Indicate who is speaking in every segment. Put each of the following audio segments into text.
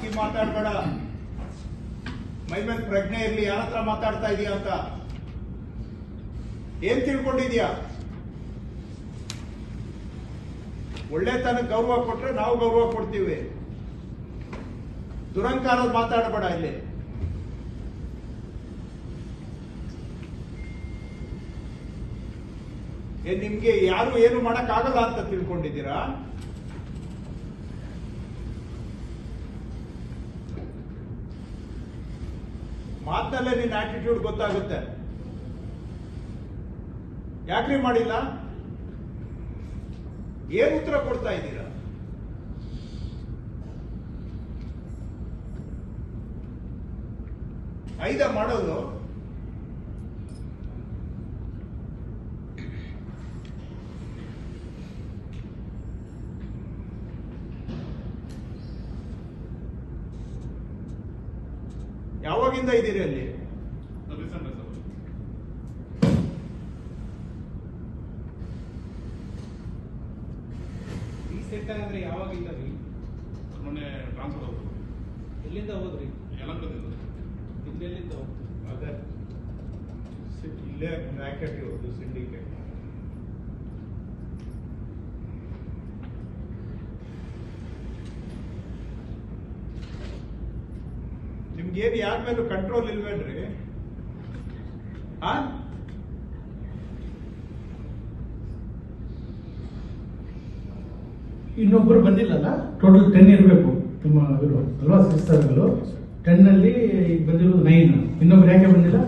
Speaker 1: ಅಕ್ಕಿ ಮಾತಾಡ್ಬೇಡ, ಮೈ ಮೇಲೆ ಪ್ರಜ್ಞೆ ಇರ್ಲಿ. ಯಾರ ಹತ್ರ ಮಾತಾಡ್ತಾ ಇದೀಯ ಅಂತ ಏನ್ ತಿಳ್ಕೊಂಡಿದ್ಯಾ? ಒಳ್ಳೆತನಕ್ಕೆ ಗೌರವ ಕೊಟ್ರೆ ನಾವು ಗೌರವ ಕೊಡ್ತೀವಿ. ದುರಂಕಾರದ ಮಾತಾಡಬೇಡ ಇಲ್ಲಿ. ನಿಮ್ಗೆ ಯಾರು ಏನು ಮಾಡಕ್ ಆಗಲ್ಲ ಅಂತ ತಿಳ್ಕೊಂಡಿದ್ದೀರಾ? ಮಾತಲ್ಲೇ ನಿನ್ನ ಆಟಿಟ್ಯೂಡ್ ಗೊತ್ತಾಗುತ್ತೆ. ಯಾಕ್ರಿ ಮಾಡಿಲ್ಲ? ಏನ್ ಉತ್ತರ ಕೊಡ್ತಾ ಇದ್ದೀರಾ? ಐದ ಮಾಡೋದು ಯಾವಾಗಿಂದ ಇದ್ದೀರಿ ಅಲ್ಲಿ?
Speaker 2: ಸೆಟ್ ಆಗಿದ್ರೆ ಯಾವಾಗಿಂದ ರೀ?
Speaker 3: ಮೊನ್ನೆ ಟ್ರಾನ್ಸ್ಫರ್ ಹೋಗ್ಬೋದು.
Speaker 2: ಎಲ್ಲಿಂದ ಹೋದ್ರಿ?
Speaker 3: ಯಲಹಂಕದಿಂದ.
Speaker 2: ಎಲ್ಲಿಂದ ಹೋಗ್ತೀವಿ?
Speaker 1: ಅದೇ ಇಲ್ಲೇ ಬ್ರಾಕೆಟ್ ಇರೋದು ಸಿಂಡಿಕೇಟ್. ನಿಮ್ಗೇನು ಯಾರ ಮೇಲೂ ಕಂಟ್ರೋಲ್ ಇಲ್ವೇನ್ರಿ?
Speaker 4: ಇನ್ನೊಬ್ಬರು ಬಂದಿಲ್ಲಲ್ಲ, ಟೋಟಲ್ 10 ಇರಬೇಕು ನಿಮ್ಮ ಅಲ್ವಾ ಸಿಸ್ಟರ್ಗಳು? 10 ಅಲ್ಲಿ ಬಂದಿರೋದು 9. ಇನ್ನೊಬ್ರು ಯಾಕೆ ಬಂದಿಲ್ಲ?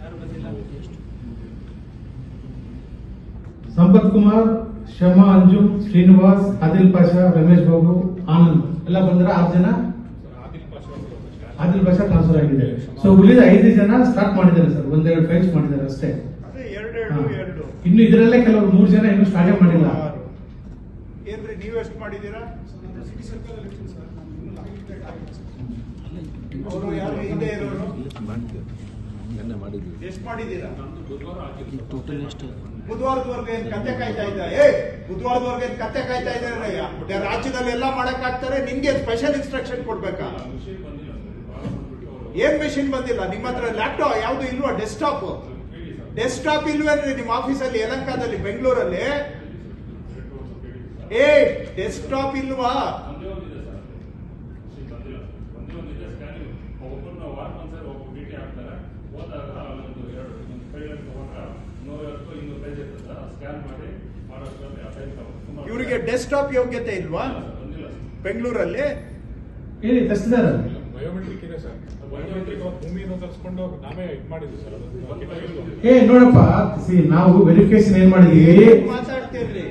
Speaker 2: ಯಾರು ಬಂದಿಲ್ಲ?
Speaker 4: ಸಂಪತ್ ಕುಮಾರ್, ಶಮಾ, ಅಂಜುಮ್, ಶ್ರೀನಿವಾಸ್, ಆದಿಲ್ ಪಾಷಾ, ರಮೇಶ್ ಬಾಬು, ಆನಂದ್ ಎಲ್ಲ ಬಂದ್ರ 6 ಜನ. ಆದಿಲ್ ಪಾಷಾ ಟ್ರಾನ್ಸ್ಫರ್ ಆಗಿದೆ. ಸೊ ಉಳಿದ 5 ಜನ ಸ್ಟಾರ್ಟ್ ಮಾಡಿದ್ದಾರೆ ಸರ್, 1-2 ಫೈಲ್ಸ್ ಮಾಡಿದ್ದಾರೆ ಅಷ್ಟೇ.
Speaker 1: ಅದೇ ಎರಡು
Speaker 4: ಇನ್ನು ಇದರಲ್ಲೇ ಕೆಲವರು 3 ಜನ ಇನ್ನೂ ಸ್ಟಾರ್ಟ್ ಮಾಡಿಲ್ಲ.
Speaker 1: ಏನ್ರಿ ನೀವು ಎಷ್ಟು ಮಾಡಿದ್ದೀರಾ? ಅವರು ಯಾರು ಹಿಂದೆ ಇರೋರು ಎಷ್ಟು ಮಾಡಿದ್ದೀರಾ? ಬುಧವಾರದವರೆಗೆ ಏನ್ ಕತ್ತೆ ಕಾಯ್ತಾ ಇದ್ದ? ಬುಧವಾರದವರೆಗೆ ಏನ್ ಕತ್ತೆ ಕಾಯ್ತಾ ಇದ್ದಾರೆ? ರಾಜ್ಯದಲ್ಲಿ ಎಲ್ಲ ಮಾಡಕ್ ಆಗ್ತಾರೆ, ನಿಮ್ಗೆ ಸ್ಪೆಷಲ್ ಇನ್ಸ್ಟ್ರಕ್ಷನ್ ಕೊಡ್ಬೇಕಾ? ಏನ್ ಮೆಷಿನ್ ಬಂದಿಲ್ಲ ನಿಮ್ಮ ಹತ್ರ? ಲ್ಯಾಪ್ಟಾಪ್ ಯಾವ್ದು ಇಲ್ವಾ? ಡೆಸ್ಕ್ಟಾಪ್ ಇಲ್ವೇನ್ರಿ ನಿಮ್ಮ ಆಫೀಸಲ್ಲಿ? ಯಲಹಂಕದಲ್ಲಿ, ಬೆಂಗಳೂರಲ್ಲಿ ಡೆಸ್ಕ್ಟಾಪ್ ಇಲ್ವಾ? ಇವರಿಗೆ ಡೆಸ್ಕ್ಟಾಪ್ ಯೋಗ್ಯತೆ ಇಲ್ವಾ ಬೆಂಗಳೂರಲ್ಲಿ?
Speaker 4: ಹೇಳಿ ತರಿಸಿದಾರ?
Speaker 3: ಬಯೋಮೆಟ್ರಿಕ್ ಇದೆ ಸರ್. ಬಯೋಮೆಟ್ರಿಕ್ ಭೂಮಿಯನ್ನು ತರಿಸ್ಕೊಂಡು ನಾವೇ ಇದು ಮಾಡಿದ್ವಿ ಸರ್.
Speaker 4: ನೋಡಪ್ಪ, ನಾವು ವೆರಿಫಿಕೇಶನ್ ಏನ್ ಮಾಡಿದೀವಿ,
Speaker 1: ಮಾತಾಡ್ತೀರ್ರಿ.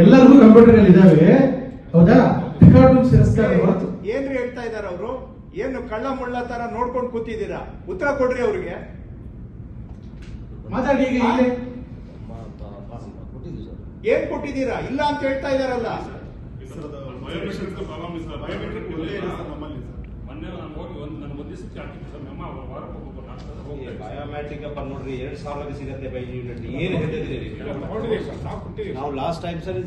Speaker 4: ಎಲ್ಲರಿಗೂ ಕಂಪ್ಯೂಟರ್ ಅಲ್ಲಿ ಇದಾವೆ, ಹೌದಾ? ರೆಕಾರ್ಡ್ ಸೇರಿಸ್ತಾರೆ ಹೊರತು.
Speaker 1: ಏನ್ರಿ ಹೇಳ್ತಾ ಇದಾರ ಅವರು? ಏನು ಕಳ್ಳ ಮುಳ್ಳ ತರ ನೋಡ್ಕೊಂಡು ಕೂತಿದ್ದೀರಾ? ಉತ್ತರ ಕೊಡ್ರಿ ಅವ್ರಿಗೆ.
Speaker 4: ಮಾತಾಡಿ ಈಗ ಇಲ್ಲೇ.
Speaker 1: ಏನ್ ಕೊಟ್ಟಿದ್ದೀರಾ? ಇಲ್ಲ ಅಂತ ಹೇಳ್ತಾ ಇದಾರಲ್ಲ.
Speaker 3: ಬಯೋಮೆಟ್ರಿಕ್ ಪ್ರಾಬ್ಲಮ್ ಇದೆ ಸರ್. ಬಯೋಮೆಟ್ರಿಕ್ ಒಂದೇ ಇದೆ ಸರ್ ನಮ್ಮಲ್ಲಿ ಸರ್. ಮೊನ್ನೆ ನಾನು ಹೋಗಿ ಒಂದು ದಿವಸಕ್ಕೆ ಹಾಕಿದ್ದೆ ಸರ್. ನಮ್ಮ ವಾರಕ್ಕೆ ಹೋಗ್ಬೇಕು.
Speaker 5: ಬಯೋಮೆಟ್ರಿಕ್ ಅಪ್ಪ ನೋಡ್ರಿ 2,000 ಸಿಗುತ್ತೆ ಬೈ ಯೂನಿಟ್. ಏನು ಹೇಳ್ತಿದ್ದೀರಿ ನಾವು? ಲಾಸ್ಟ್ ಟೈಮ್ ಸರ್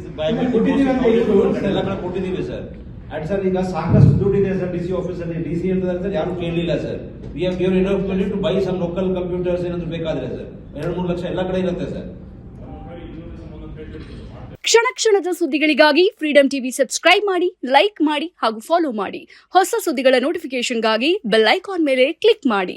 Speaker 5: ಎಲ್ಲ ಕಡೆ ಕೊಟ್ಟಿದ್ದೀವಿ ಸರ್. ಅಂಡ್ ಸರ್ ಈಗ ಸಾಕಷ್ಟು ದುಡ್ಡಿದೆ ಸರ್ ಡಿಸಿ ಆಫೀಸ್ ಅಲ್ಲಿ. ಡಿಸಿ ಅಂತಂದ್ರೆ ಸರ್ ಯಾರು ಕೇಳಲಿಲ್ಲ sir. We have given enough money to buy some local computers ಏನಾದ್ರು ಬೇಕಾದ್ರೆ ಸರ್. 2-3 ಲಕ್ಷ ಎಲ್ಲ ಕಡೆ ಇರುತ್ತೆ ಸರ್.
Speaker 6: ಕ್ಷಣ ಕ್ಷಣದ ಸುದ್ದಿಗಳಿಗಾಗಿ ಫ್ರೀಡಂ ಟಿವಿ ಸಬ್ಸ್ಕ್ರೈಬ್ ಮಾಡಿ, ಲೈಕ್ ಮಾಡಿ ಹಾಗೂ ಫಾಲೋ ಮಾಡಿ. ಹೊಸ ಸುದ್ದಿಗಳ ನೋಟಿಫಿಕೇಶನ್ಗಾಗಿ ಬೆಲ್ ಐಕಾನ್ ಮೇಲೆ ಕ್ಲಿಕ್ ಮಾಡಿ.